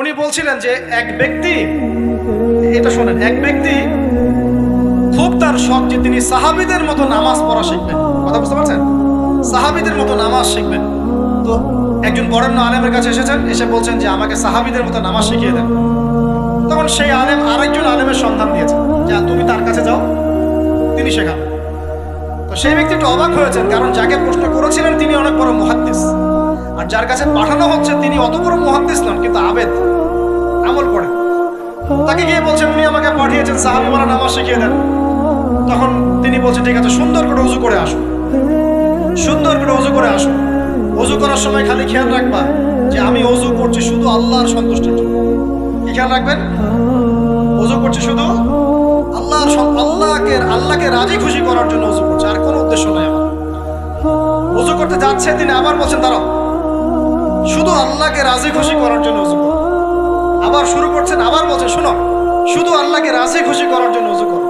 উনি বলছিলেন যে এক ব্যক্তি, এটা শোনেন, এক ব্যক্তি খুব তার শখ যে তিনি সাহাবীদের মতো নামাজ পড়া শিখবেন। কথা বুঝতে পারছেন? সাহাবীদের মতো নামাজ শিখবেন। তো একজন বরেণ্য আলেমের কাছে এসেছেন, এসে বলছেন যে আমাকে সাহাবীদের মতো নামাজ শিখিয়ে দেন। তখন সেই আলেম আরেকজন আলেমের সন্ধান দিয়েছেন, যে তুমি তার কাছে যাও, তিনি শেখাবেন। তো সেই ব্যক্তি একটু অবাক হয়েছেন, কারণ যাকে প্রশ্ন করেছিলেন তিনি অনেক বড় মুহাদ্দিস, আর যার কাছে পাঠানো হচ্ছে তিনি অত বড় মুহাদ্দিস নন, কিন্তু আবেদ, আমল করেন। তাকে গিয়ে বলছেন উনি আমাকে পাঠিয়েছেন সাহাবী বলা নামাজ শিখিয়ে দেন। তখন তিনি বলছেন ঠিক আছে, সুন্দর করে ওযু করে আসো, সুন্দর করে ওযু করে আসো। ওযু করার সময় খালি খেয়াল রাখবা যে আমি ওযু করছি শুধু আল্লাহর সন্তুষ্টির জন্য। কি খেয়াল রাখবেন? ওযু করছি শুধু আল্লাহকে রাজি খুশি করার জন্য ওযু করছে, আর কোনো উদ্দেশ্য নাই আমার। ওযু করতে যাচ্ছে, তিনি আবার বলছেন দাঁড়াও, শুধু আল্লাহকে রাজি খুশি করার জন্য ওযু করো। আবার শুরু করছেন, আবার বলছেন শোনো, শুধু আল্লাহকে রাজি খুশি করার জন্য ওযু করো।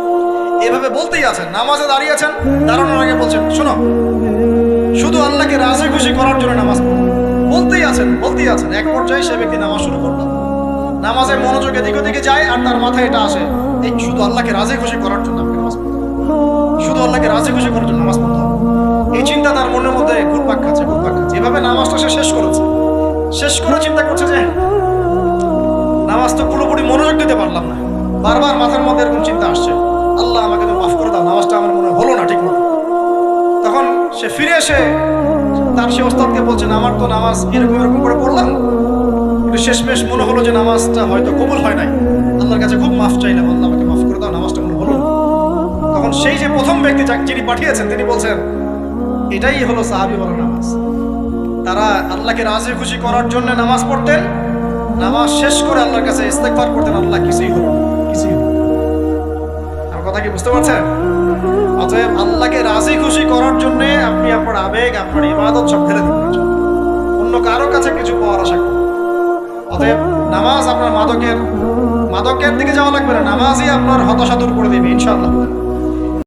এভাবে বলতেই আছেন, নামাজে দাঁড়িয়েছেন, দাঁড়ানোর আগে বলছেন শোনো, শুধু আল্লাহকে রাজি খুশি করার জন্য নামাজ পড়ো। বলতেই আছেন। এক পর্যায়ে সে ব্যক্তি নামাজ শুরু করলো। নামাজে মনোযোগ এদিক ওদিকে যায়, আর তার মাথায় এটা আসে, এই শুধু আল্লাহকে রাজি খুশি করার জন্য আমাকে নামাজ পড়তে হবে, শুধু আল্লাহকে রাজি খুশি করার জন্য নামাজ পড়তে হবে। এই চিন্তা তার মনের মধ্যে ঘুরপাক খাচ্ছে। এভাবে নামাজটা সে শেষ করেছে। শেষ করে চিন্তা করছে যে নামাজ তো পুরোপুরি মনোযোগ দিতে পারলাম না। বারবার মাথার মধ্যে এরকম চিন্তা আসছে, আল্লাহ আমাকে তো মাফ করে দাও, নামাজটা আমার মনে হলো না ঠিক মতো। তখন সে ফিরে এসে তার সে ওস্তাদকে বলছেন আমার তো নামাজ এরকম করে পড়লাম, কিন্তু শেষমেশ মনে হলো যে নামাজটা হয়তো কবুল হয় নাই, আল্লাহর কাছে খুব মাফ চাইলাম, আল্লাহ আমাকে মাফ করে দাও, নামাজটা মনে হলো না। তখন সেই যে প্রথম ব্যক্তি যিনি পাঠিয়েছেন তিনি বলছেন এটাই হলো সাহাবী বলা নামাজ। তারা আল্লাহকে রাজি খুশি করার জন্য নামাজ পড়তেন, নামাজ শেষ করে আল্লাহর কাছে ইস্তেগফার করতেন, আল্লাহ কিছুই হলো না, কিছুই হলো না। আমার কথা কি বুঝতে পারছেন? অতএব আল্লাহকে রাজি খুশি করার জন্য আপনি আপনার আবেগ, আপনার ইবাদত সব ফেলে দিবেন, অন্য কারো কাছে কিছু পাওয়ার আশা করুন। অতএব নামাজ আপনার মাদকের দিকে যাওয়া লাগবে না, নামাজই আপনার হতাশা দূর করে দিবে ইনশাআল্লাহ।